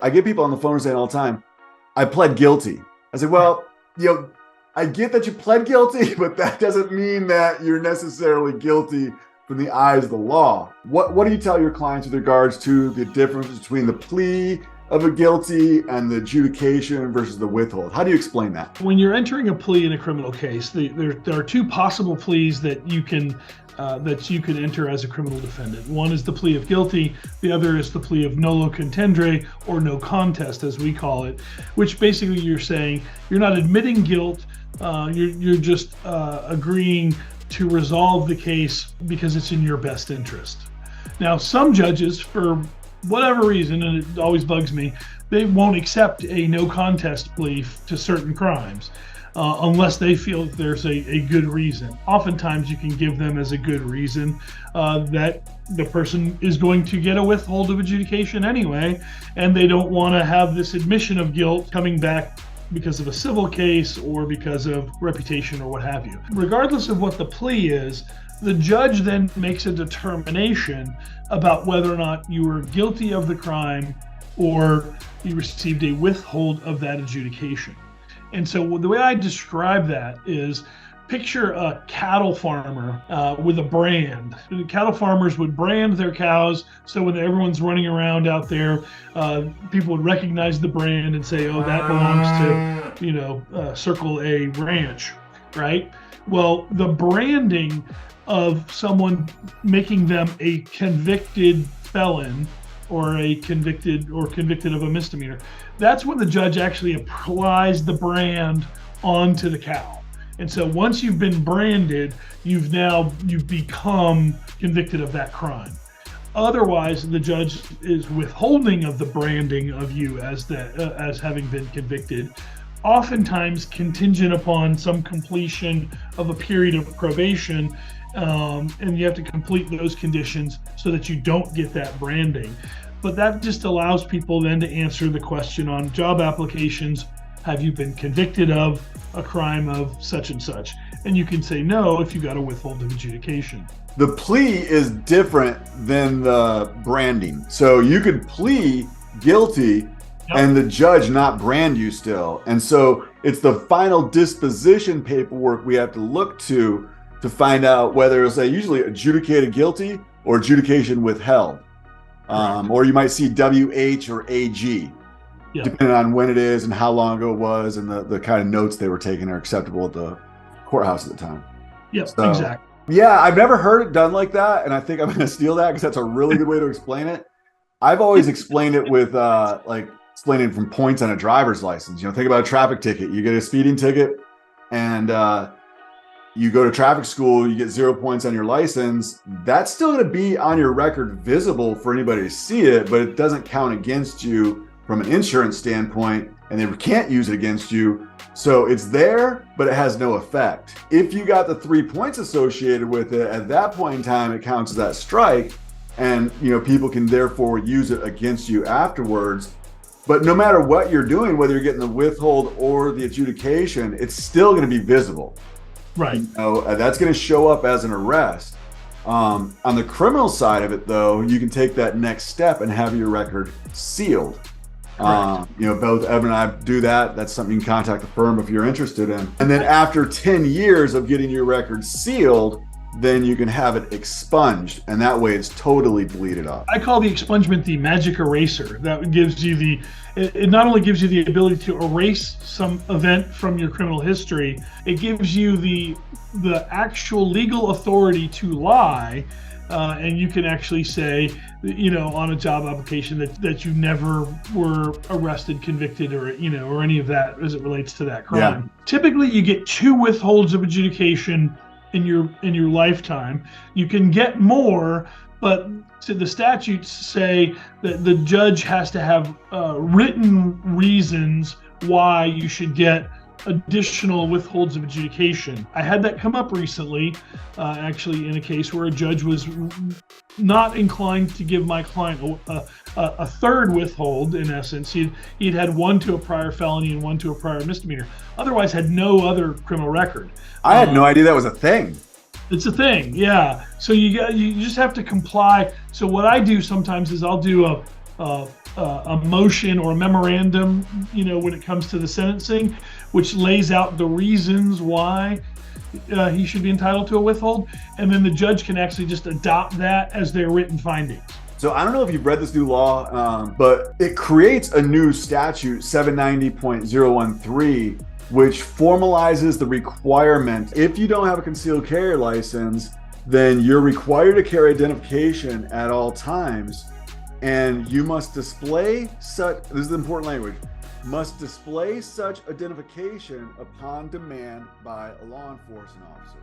I get people on the phone saying all the time, I pled guilty. I say, well, I get that you pled guilty, but that doesn't mean that you're necessarily guilty from the eyes of the law. What do you tell your clients with regards to the difference between the plea of a guilty and the adjudication versus the withhold? How do you explain that? When you're entering a plea in a criminal case, there are two possible pleas that you can enter as a criminal defendant. One is the plea of guilty. The other is the plea of nolo contendere, or no contest, as we call it, which basically you're saying you're not admitting guilt. You're just agreeing to resolve the case because it's in your best interest. Now, some judges, for whatever reason, and it always bugs me, they won't accept a no contest plea to certain crimes unless they feel that there's a good reason. Oftentimes you can give them as a good reason that the person is going to get a withhold of adjudication anyway, and they don't want to have this admission of guilt coming back because of a civil case or because of reputation or what have you. Regardless of what the plea is, the judge then makes a determination about whether or not you were guilty of the crime or you received a withhold of that adjudication. And so the way I describe that is, picture a cattle farmer with a brand. The cattle farmers would brand their cows, so when everyone's running around out there, people would recognize the brand and say, oh, that belongs to, Circle A Ranch, right? Well, the branding of someone, making them a convicted felon or convicted of a misdemeanor, that's when the judge actually applies the brand onto the cow. And so once you've been branded, you've become convicted of that crime. Otherwise, the judge is withholding of the branding of you as having been convicted, oftentimes contingent upon some completion of a period of probation, and you have to complete those conditions so that you don't get that branding. But that just allows people then to answer the question on job applications: have you been convicted of a crime of such and such? And you can say no if you got a withhold of adjudication. The plea is different than the branding. So you could plea guilty and the judge not brand you still. And so it's the final disposition paperwork we have to look to find out whether it's usually adjudicated guilty or adjudication withheld. Or you might see WH or AG. Yeah. Depending on when it is and how long ago it was, and the kind of notes they were taking are acceptable at the courthouse at the time. Yep, so, exactly. Yeah, I've never heard it done like that, and I think I'm going to steal that because that's a really good way to explain it. I've always explained it with explaining from points on a driver's license. Think about a traffic ticket. You get a speeding ticket, and you go to traffic school, you get 0 points on your license. That's still going to be on your record, visible for anybody to see it, but it doesn't count against you from an insurance standpoint, and they can't use it against you. So it's there, but it has no effect. If you got the 3 points associated with it, at that point in time, it counts as that strike, and people can therefore use it against you afterwards. But no matter what you're doing, whether you're getting the withhold or the adjudication, it's still going to be visible. Right. That's going to show up as an arrest. On the criminal side of it, though, you can take that next step and have your record sealed. Both Eben and I do that. That's something you can contact the firm if you're interested in. And then after 10 years of getting your record sealed, then you can have it expunged, and that way it's totally deleted off. I call the expungement the magic eraser. That gives you it not only gives you the ability to erase some event from your criminal history, it gives you the actual legal authority to lie. And you can actually say, on a job application that you never were arrested, convicted, or any of that as it relates to that crime. Yeah. Typically, you get 2 withholds of adjudication in your lifetime. You can get more, but the statutes say that the judge has to have written reasons why you should get additional withholds of adjudication. I had that come up recently, actually in a case where a judge was not inclined to give my client a third withhold. In essence, he'd had 1 to a prior felony and 1 to a prior misdemeanor. Otherwise, had no other criminal record. I had no idea that was a thing. It's a thing, yeah. So you just have to comply. So what I do sometimes is I'll do a a motion or a memorandum, when it comes to the sentencing, which lays out the reasons why he should be entitled to a withhold, and then the judge can actually just adopt that as their written findings. So I don't know if you've read this new law, but it creates a new statute, 790.013, which formalizes the requirement. If you don't have a concealed carry license, then you're required to carry identification at all times. And you must display such, this is the important language, must display such identification upon demand by a law enforcement officer.